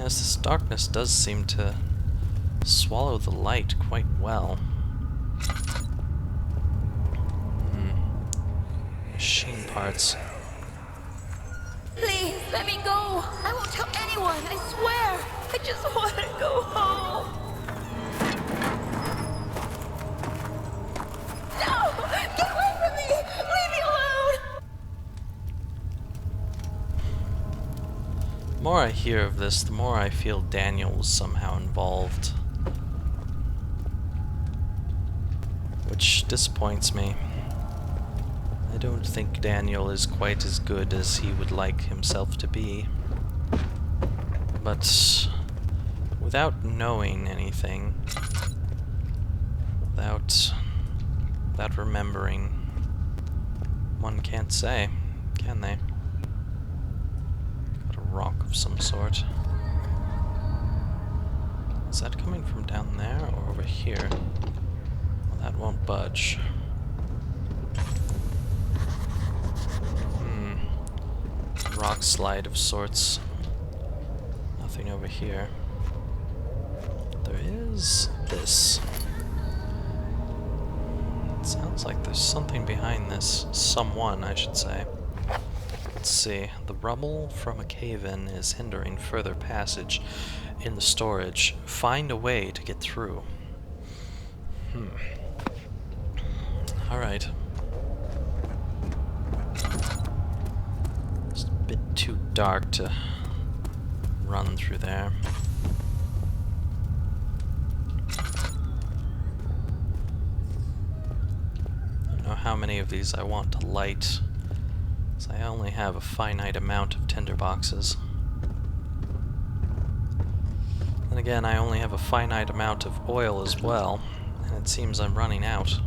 Yes, this darkness does seem to swallow the light quite well. Machine parts. Please, let me go. I won't tell anyone, I swear. I just want to go home. No! Get away from me! Leave me alone! The more I hear of this, the more I feel Daniel was somehow involved. Which disappoints me. I don't think Daniel is quite as good as he would like himself to be. But without knowing anything, without remembering, one can't say, can they? Got a rock of some sort. Is that coming from down there or over here? Well, that won't budge. Rock slide of sorts. Nothing over here. There is this. It sounds like there's something behind this. Someone, I should say. Let's see. The rubble from a cave-in is hindering further passage in the storage. Find a way to get through. Alright. Bit too dark to run through there. I don't know how many of these I want to light, so I only have a finite amount of tinderboxes. And again, I only have a finite amount of oil as well, and it seems I'm running out.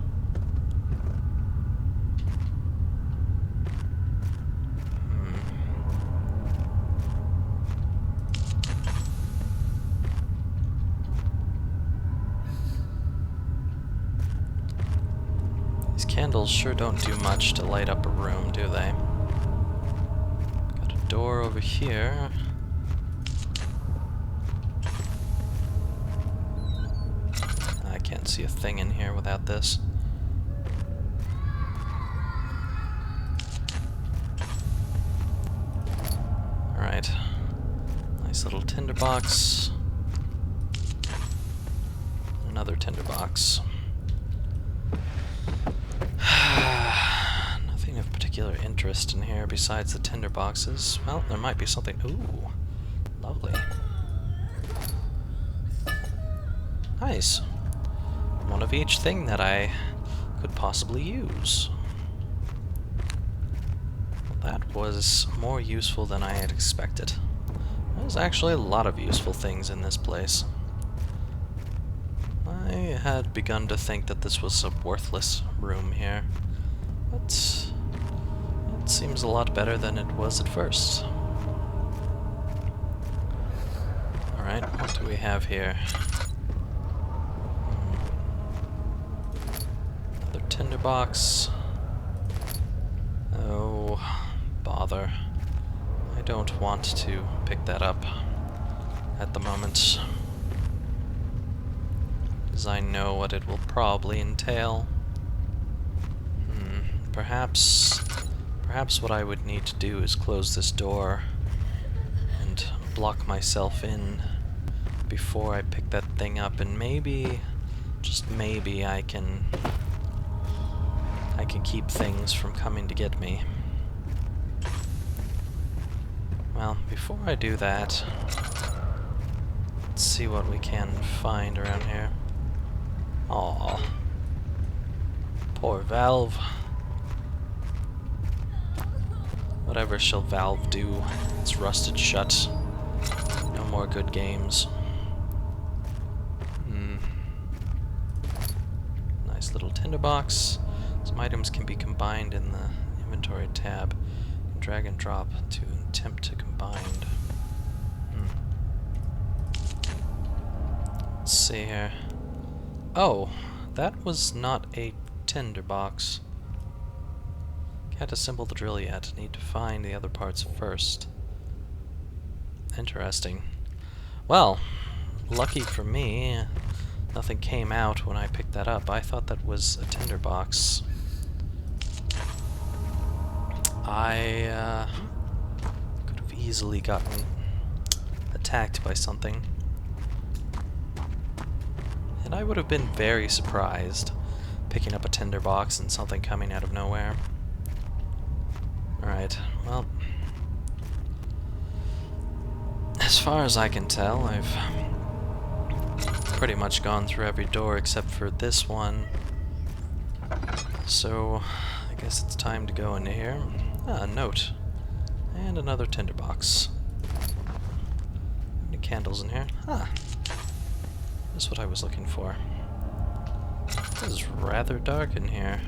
Candles sure don't do much to light up a room, do they? Got a door over here. I can't see a thing in here without this. Alright. Nice little tinderbox. Another tinderbox. Nothing of particular interest in here besides the tinderboxes. Well, there might be something. Ooh, lovely. Nice. One of each thing that I could possibly use. Well, that was more useful than I had expected. There's actually a lot of useful things in this place. I had begun to think that this was a worthless room here, but it seems a lot better than it was at first. Alright, what do we have here? Another tinderbox. Oh, bother. I don't want to pick that up at the moment, as I know what it will probably entail. Perhaps what I would need to do is close this door and block myself in before I pick that thing up, and maybe, just maybe, I can keep things from coming to get me. Well, before I do that, let's see what we can find around here. Aww. Poor Valve. Whatever shall Valve do? It's rusted shut. No more good games. Nice little tinderbox. Some items can be combined in the inventory tab. Drag and drop to attempt to combine. Let's see here. Oh, that was not a tinderbox. Can't assemble the drill yet. Need to find the other parts first. Interesting. Well, lucky for me, nothing came out when I picked that up. I thought that was a tinderbox. I could have easily gotten attacked by something. And I would have been very surprised picking up a tinderbox and something coming out of nowhere. Alright, well, as far as I can tell, I've pretty much gone through every door except for this one. So, I guess it's time to go into here. Ah, a note. And another tinderbox. Any candles in here? Ah. That's what I was looking for. It is rather dark in here.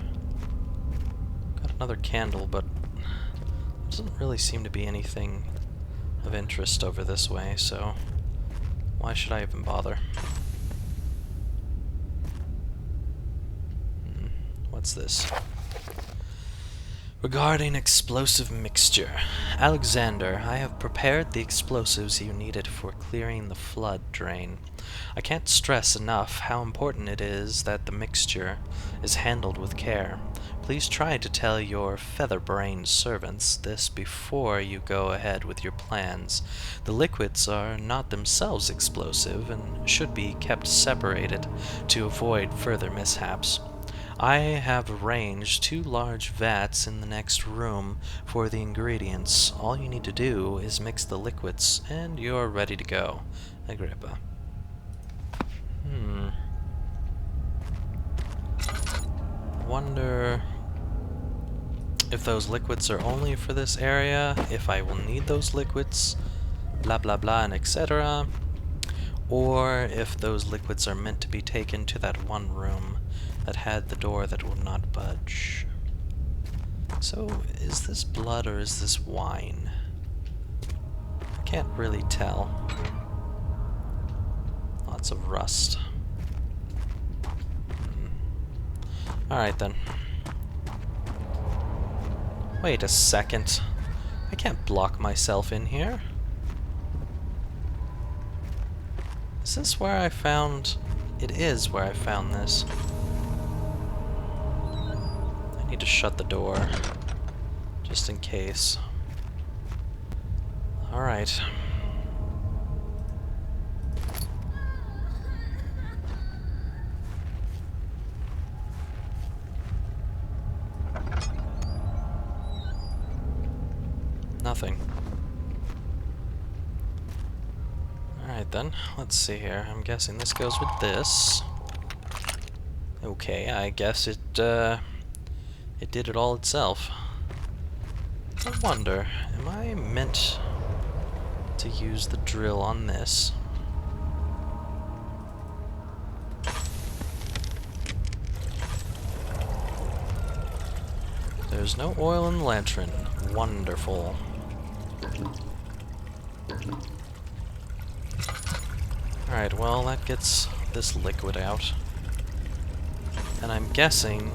Got another candle, but there doesn't really seem to be anything of interest over this way, so why should I even bother? What's this? Regarding explosive mixture. Alexander, I have prepared the explosives you needed for clearing the flood drain. I can't stress enough how important it is that the mixture is handled with care. Please try to tell your feather-brained servants this before you go ahead with your plans. The liquids are not themselves explosive and should be kept separated to avoid further mishaps. I have arranged 2 large vats in the next room for the ingredients. All you need to do is mix the liquids, and you're ready to go. Agrippa. Wonder if those liquids are only for this area, if I will need those liquids, blah blah blah, and etc. Or if those liquids are meant to be taken to that one room that had the door that will not budge. So, is this blood or is this wine? I can't really tell. Lots of rust. Alright then. Wait a second. I can't block myself in here. Is this where I found... It is where I found this. I need to shut the door, just in case. Alright. Nothing. Alright then, let's see here. I'm guessing this goes with this. Okay, I guess it did it all itself. I wonder, am I meant to use the drill on this? There's no oil in the lantern. Wonderful. Alright, well, that gets this liquid out. And I'm guessing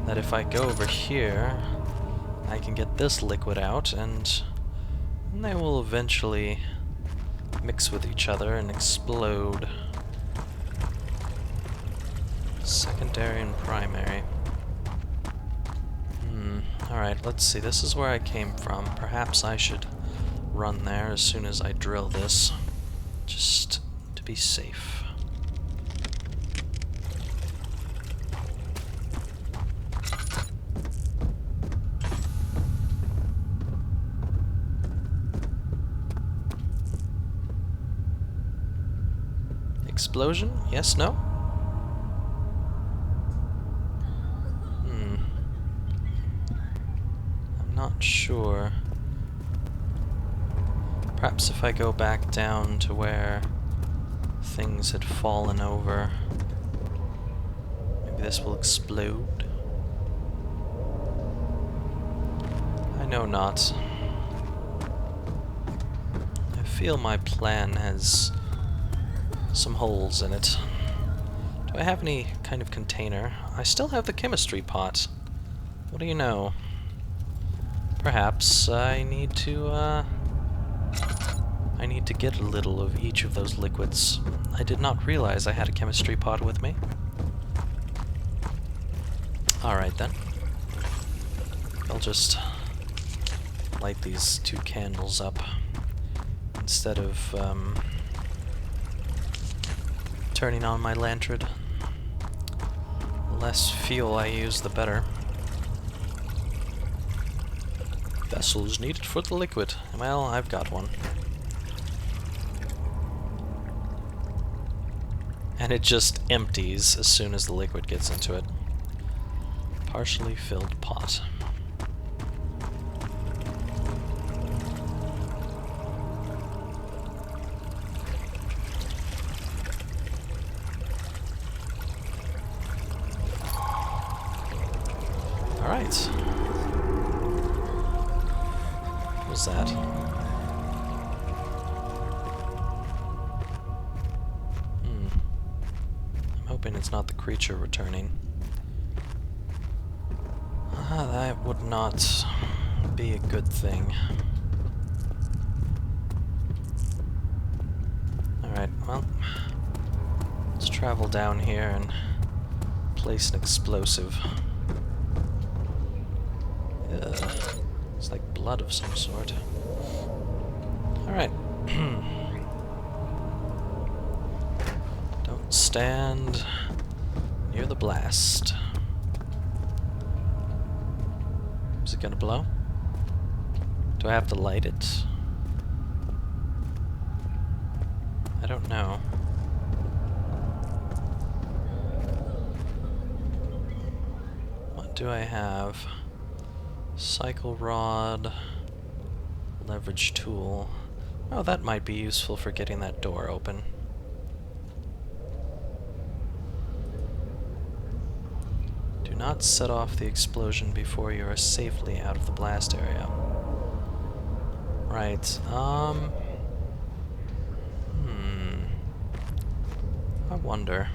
that if I go over here, I can get this liquid out, and they will eventually mix with each other and explode. Secondary and primary. Alright, let's see. This is where I came from. Perhaps I should run there as soon as I drill this, just to be safe. Explosion? Yes, no? I'm not sure. Perhaps if I go back down to where things had fallen over, maybe this will explode? I know not. I feel my plan has some holes in it. Do I have any kind of container? I still have the chemistry pot. What do you know? Perhaps I need to I need to get a little of each of those liquids. I did not realize I had a chemistry pot with me. Alright then. I'll just light these 2 candles up instead of turning on my lantern. The less fuel I use, the better. Vessels needed for the liquid. Well, I've got one. And it just empties as soon as the liquid gets into it. Partially filled pot. Alright. What was that? I'm hoping it's not the creature returning. That would not be a good thing. Alright, well, let's travel down here and place an explosive. It's like blood of some sort. Alright. Don't stand near the blast. Is it gonna blow? Do I have to light it? I don't know. What do I have? Cycle rod, leverage tool. Oh, that might be useful for getting that door open. Do not set off the explosion before you are safely out of the blast area. Right, I wonder.